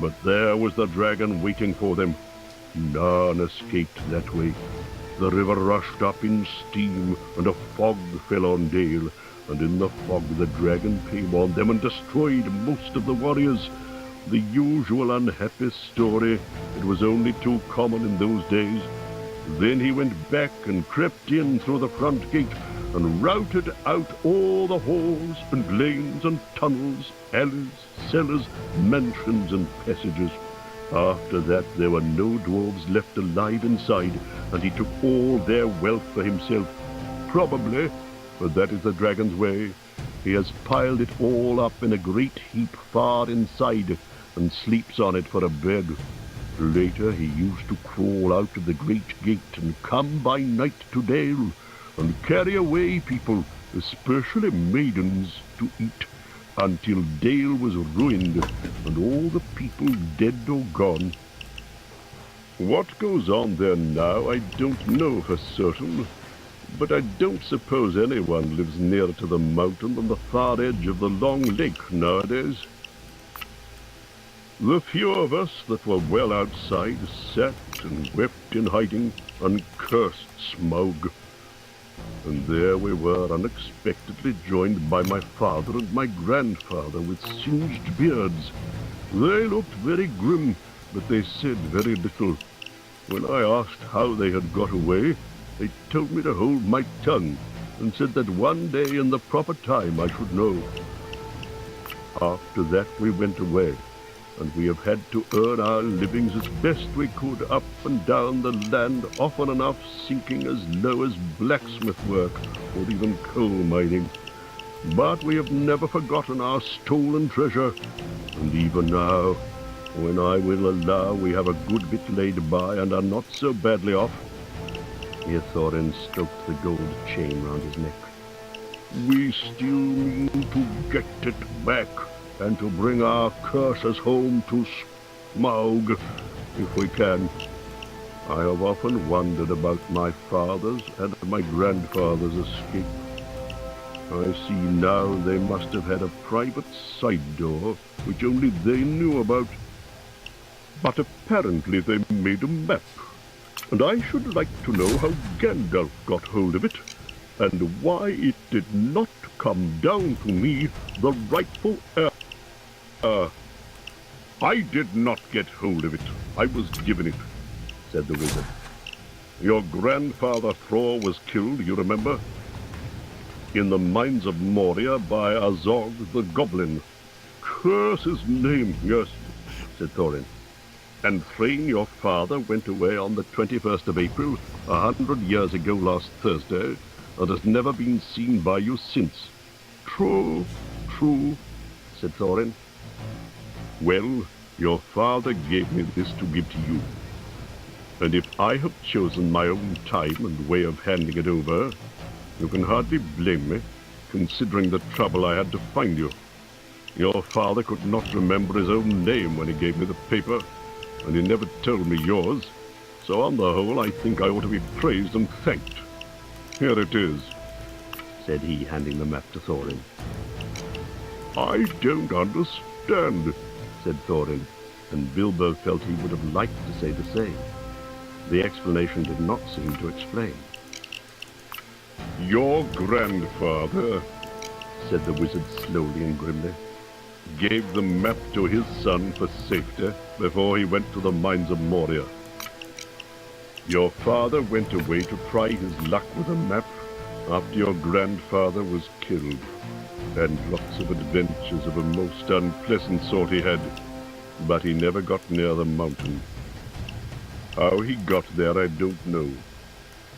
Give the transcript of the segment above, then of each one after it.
But there was the dragon waiting for them. None escaped that way. The river rushed up in steam, and a fog fell on Dale, and in the fog the dragon came on them and destroyed most of the warriors. The usual unhappy story. It was only too common in those days. Then he went back and crept in through the front gate and routed out all the halls and lanes and tunnels, alleys, cellars, mansions and passages. After that there were no dwarves left alive inside, and he took all their wealth for himself. Probably, for that is the dragon's way, he has piled it all up in a great heap far inside, and sleeps on it for a bed. Later he used to crawl out of the great gate and come by night to Dale, and carry away people, especially maidens, to eat, until Dale was ruined, and all the people dead or gone. What goes on there now I don't know for certain, but I don't suppose anyone lives nearer to the mountain than the far edge of the long lake nowadays. The few of us that were well outside sat and wept in hiding and cursed Smaug. And there we were unexpectedly joined by my father and my grandfather with singed beards. They looked very grim, but they said very little. When I asked how they had got away, they told me to hold my tongue, and said that one day in the proper time I should know. After that we went away, and we have had to earn our livings as best we could up and down the land, often enough sinking as low as blacksmith work or even coal mining. But we have never forgotten our stolen treasure, and even now, when I will allow we have a good bit laid by and are not so badly off. Here Thorin stroked the gold chain round his neck. We still mean to get it back, and to bring our curses home to Smaug, if we can. I have often wondered about my father's and my grandfather's escape. I see now they must have had a private side door, which only they knew about. But apparently they made a map, and I should like to know how Gandalf got hold of it, and why it did not come down to me, the rightful heir. I did not get hold of it. I was given it, said the wizard. Your grandfather Thor was killed, you remember? In the mines of Moria by Azog the goblin. Curse his name, yes, said Thorin. And Thrain, your father, went away on the 21st of April, 100 years ago last Thursday, and has never been seen by you since. True, true, said Thorin. Well, your father gave me this to give to you. And if I have chosen my own time and way of handing it over, you can hardly blame me, considering the trouble I had to find you. Your father could not remember his own name when he gave me the paper, and he never told me yours, so on the whole I think I ought to be praised and thanked. Here it is, said he, handing the map to Thorin. I don't understand, said Thorin, and Bilbo felt he would have liked to say the same. The explanation did not seem to explain. Your grandfather, said the wizard slowly and grimly, gave the map to his son for safety before he went to the mines of Moria. Your father went away to try his luck with a map after your grandfather was killed, and lots of adventures of a most unpleasant sort he had, but he never got near the mountain. How he got there I don't know,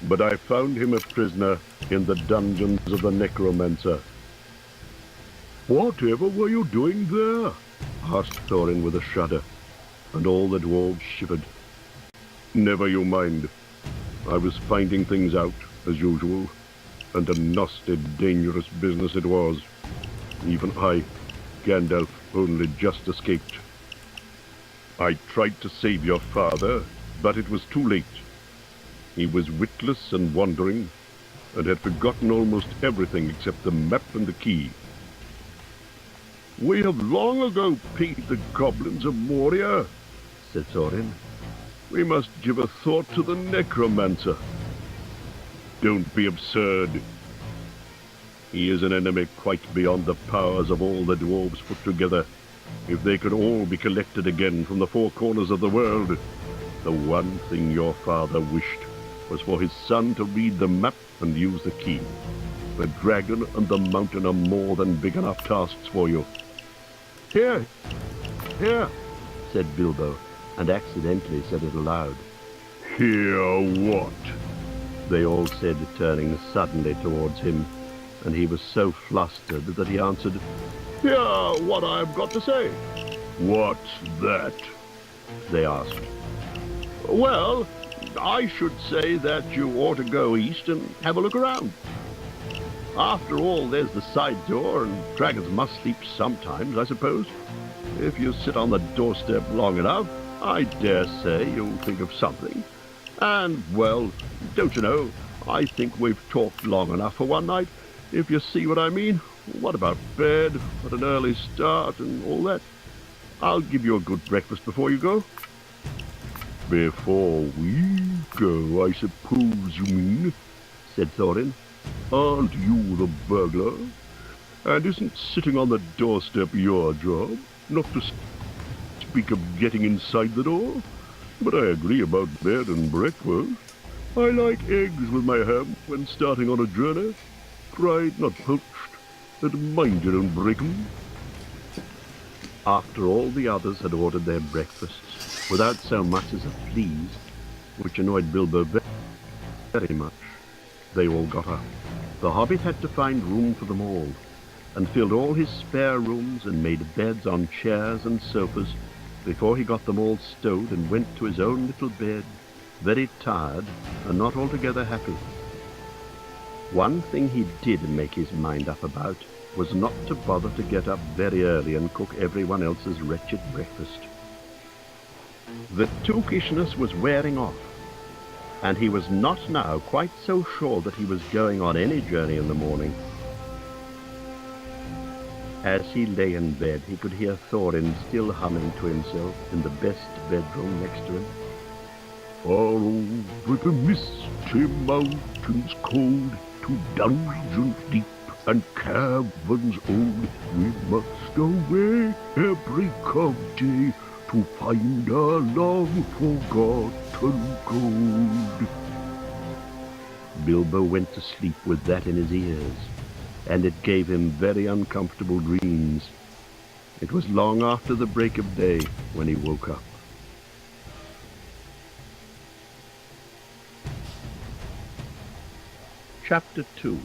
but I found him a prisoner in the dungeons of the necromancer. Whatever were you doing there? Asked Thorin with a shudder, and all the dwarves shivered. Never you mind. I was finding things out, as usual, and a nasty, dangerous business it was. Even I, Gandalf, only just escaped. I tried to save your father, but it was too late. He was witless and wandering, and had forgotten almost everything except the map and the key. We have long ago paid the goblins of Moria, said Thorin. We must give a thought to the necromancer. Don't be absurd. He is an enemy quite beyond the powers of all the dwarves put together. If they could all be collected again from the four corners of the world, the one thing your father wished was for his son to read the map and use the key. The dragon and the mountain are more than big enough tasks for you. Here, here, said Bilbo, and accidentally said it aloud. Hear what? They all said, turning suddenly towards him, and he was so flustered that he answered, Hear what I have got to say. What's that? They asked. Well, I should say that you ought to go east and have a look around. After all, there's the side door, and dragons must sleep sometimes, I suppose. If you sit on the doorstep long enough, I dare say you'll think of something. And, well, don't you know, I think we've talked long enough for one night, if you see what I mean. What about bed, at an early start, and all that? I'll give you a good breakfast before you go. Before we go, I suppose you mean, said Thorin. Aren't you the burglar? And isn't sitting on the doorstep your job? Not to speak of getting inside the door? But I agree about bed and breakfast. I like eggs with my ham when starting on a journey. Fried, not poached. And mind you don't break 'em. After all the others had ordered their breakfasts, without so much as a please, which annoyed Bilbo very much, they all got up. The Hobbit had to find room for them all, and filled all his spare rooms and made beds on chairs and sofas before he got them all stowed and went to his own little bed, very tired and not altogether happy. One thing he did make his mind up about was not to bother to get up very early and cook everyone else's wretched breakfast. The tookishness was wearing off, and he was not now quite so sure that he was going on any journey in the morning. As he lay in bed, he could hear Thorin still humming to himself in the best bedroom next to him. Far over the misty mountains cold, to dungeons deep and caverns old, we must away every of day to find our long-forgotten gold. Bilbo went to sleep with that in his ears, and it gave him very uncomfortable dreams. It was long after the break of day when he woke up. Chapter 2